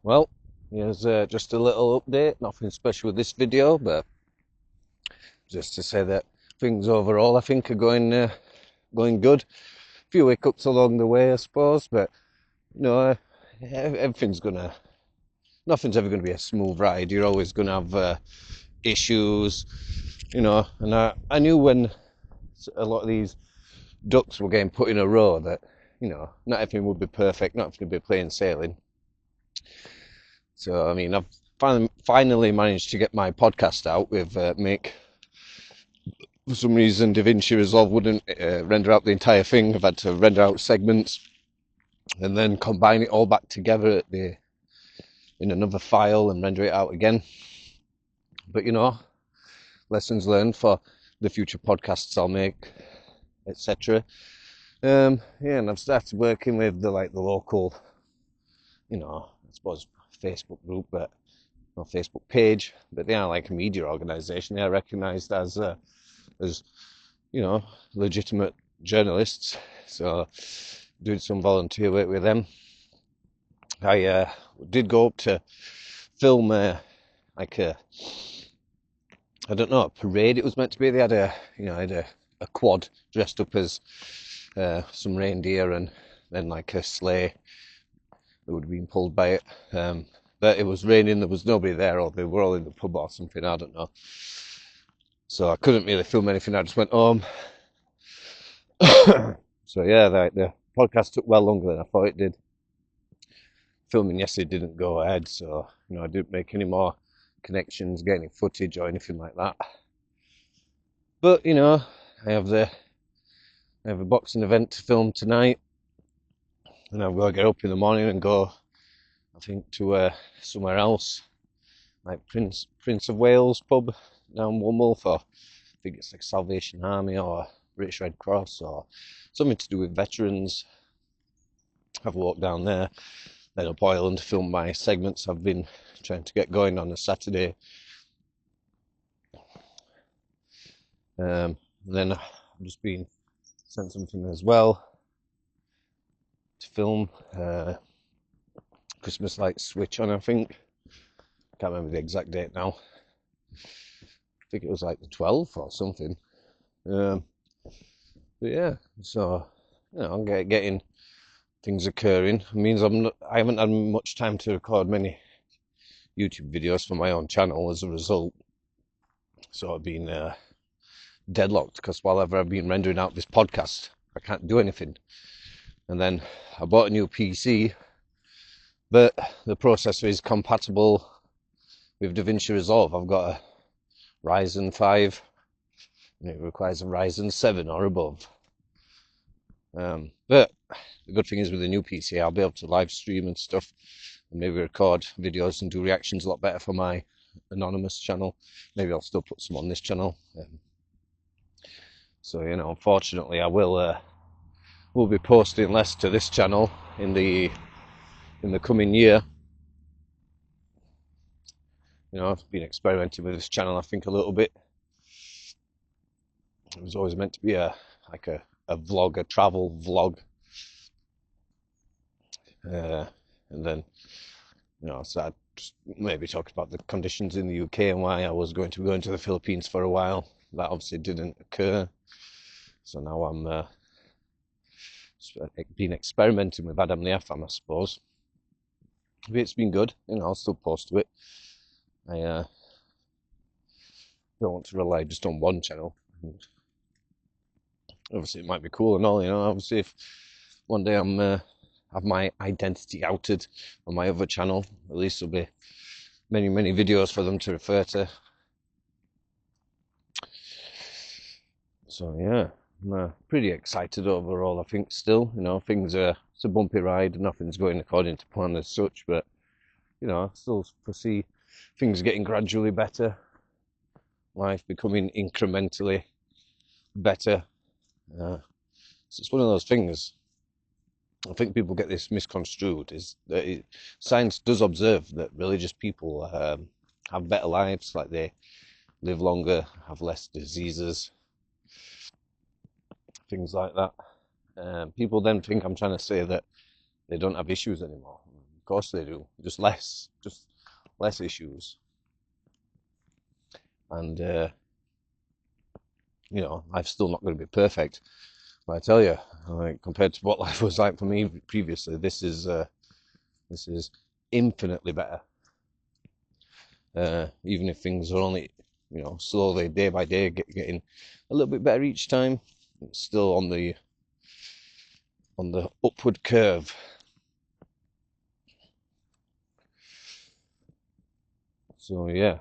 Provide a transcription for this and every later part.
Well, here's just a little update. Nothing special with this video, but just to say that things overall I think are going good. A few hiccups along the way, I suppose, but you know, everything's gonna. Nothing's ever gonna be a smooth ride. You're always gonna have issues, And I knew when a lot of these ducks were getting put in a row that not everything would be perfect, not everything would be plain sailing. So, I mean, I've finally managed to get my podcast out with Mick. For some reason, DaVinci Resolve wouldn't render out the entire thing. I've had to render out segments and then combine it all back together in another file and render it out again. But, lessons learned for the future podcasts I'll make, etc. Yeah, and I've started working with the local, I suppose Facebook group, but or Facebook page, but they are like a media organisation. They are recognised as legitimate journalists. So doing some volunteer work with them. I did go up to film a I don't know, a parade it was meant to be. They had a quad dressed up as some reindeer and then like a sleigh that would have been pulled by it. But it was raining, there was nobody there, or they were all in the pub or something, I don't know. So I couldn't really film anything, I just went home. So yeah, the podcast took well longer than I thought it did. Filming yesterday didn't go ahead, so I didn't make any more connections, get any footage or anything like that. But I have a boxing event to film tonight, and I've got to get up in the morning and go, I think, to somewhere else, like Prince of Wales pub down Wummel for, I think it's like Salvation Army or British Red Cross or something to do with veterans. Have a walk down there, then up Ireland to film my segments I've been trying to get going on a Saturday. Then I've just been sent something as well to film. Christmas lights switch on, I think. Can't remember the exact date now. I think it was like the 12th or something. But yeah, so I'm getting things occurring. It means I haven't had much time to record many YouTube videos for my own channel as a result. So I've been deadlocked because while I've been rendering out this podcast, I can't do anything. And then I bought a new PC, but the processor is compatible with DaVinci Resolve. I've got a Ryzen 5 and it requires a Ryzen 7 or above. But the good thing is with the new PC, I'll be able to live stream and stuff and maybe record videos and do reactions a lot better for my anonymous channel. Maybe I'll still put some on this channel. So unfortunately, I will be posting less to this channel in the coming year. I've been experimenting with this channel, I think, a little bit. It was always meant to be a vlog, a travel vlog. And then, so I just maybe talked about the conditions in the UK and why I was going to be going to the Philippines for a while. That obviously didn't occur. So now I'm been experimenting with Adam the FM, I suppose. But it's been good. I'll still post to it. I don't want to rely just on one channel. And obviously, it might be cool and all. Obviously, if one day I'm have my identity outed on my other channel, at least there'll be many videos for them to refer to. So yeah, I'm pretty excited overall. I think still, things are, it's a bumpy ride. Nothing's going according to plan as such, but I still foresee things getting gradually better, life becoming incrementally better. So it's one of those things. I think people get this misconstrued, is that science does observe that religious people have better lives, like they live longer, have less diseases, things like that. People then think I'm trying to say that they don't have issues anymore. course they do. Just less issues. And you know, life's still not going to be perfect. But I tell you, like, compared to what life was like for me previously, this is infinitely better. Even if things are only, you know, slowly day by day getting a little bit better each time, it's still on the upward curve. So yeah,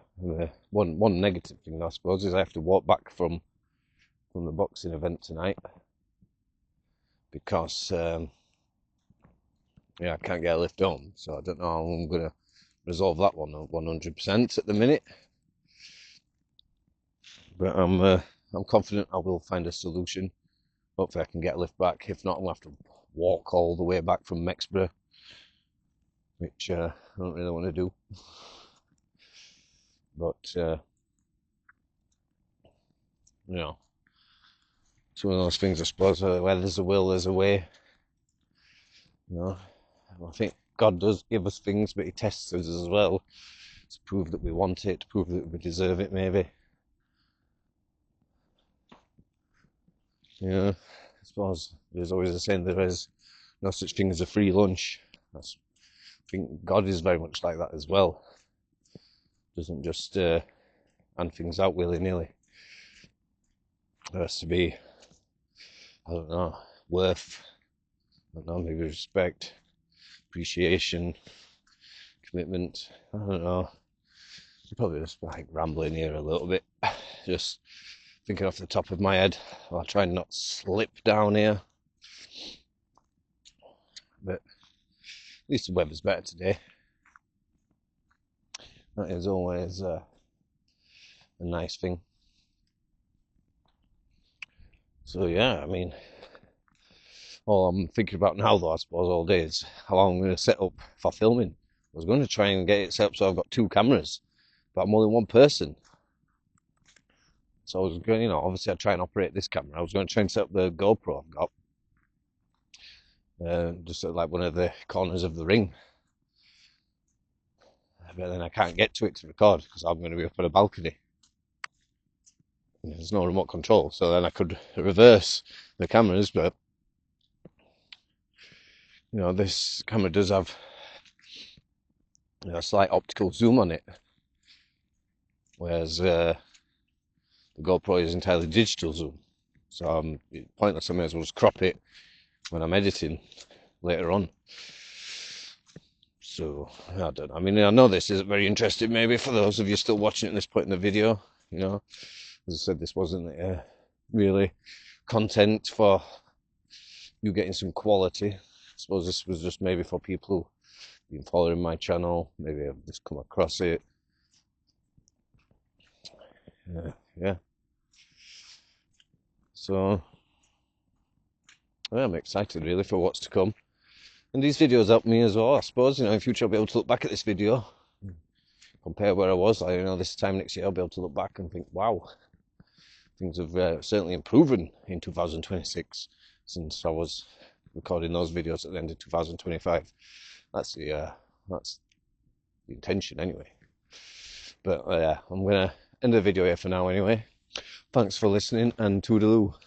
one negative thing I suppose is I have to walk back from the boxing event tonight because yeah, I can't get a lift home, so I don't know how I'm gonna resolve that one 100% at the minute. But I'm confident I will find a solution. Hopefully I can get a lift back. If not, I'll have to walk all the way back from Mexborough, which I don't really want to do. But you know, it's one of those things, I suppose, where there's a will, there's a way. You know, I think God does give us things, but He tests us as well to prove that we want it, to prove that we deserve it, maybe. Yeah, I suppose there's always a saying there is no such thing as a free lunch. I think God is very much like that as well. Doesn't just hand things out willy-nilly. There has to be, I don't know, worth, I don't know, maybe respect, appreciation, commitment. I don't know. I'm probably just like rambling here a little bit. Just thinking off the top of my head. I'll try and not slip down here. But at least the weather's better today. That is always a nice thing. So yeah, I mean, all I'm thinking about now, though, I suppose, all day is how I'm going to set up for filming. I was going to try and get it set up so I've got 2 cameras, but I'm only one person. So I was going, you know, obviously I'd try and operate this camera. I was going to try and set up the GoPro I've got, just at like one of the corners of the ring. But then I can't get to it to record because I'm going to be up on a balcony. There's no remote control, so then I could reverse the cameras, but you know, this camera does have, you know, a slight optical zoom on it, whereas the GoPro is entirely digital zoom. So pointless. I may as well just crop it when I'm editing later on. So I don't know. I mean, I know this isn't very interesting maybe for those of you still watching at this point in the video. You know, as I said, this wasn't really content for you getting some quality. I suppose this was just maybe for people who've been following my channel. Maybe I've just come across it. Yeah. So yeah, I'm excited really for what's to come. And these videos help me as well, I suppose. You know, in future I'll be able to look back at this video, compare where I was. Like, you know, this time next year I'll be able to look back and think, wow, things have certainly improved in 2026 since I was recording those videos at the end of 2025. That's the intention anyway. But yeah, I'm gonna end the video here for now anyway. Thanks for listening, and toodaloo.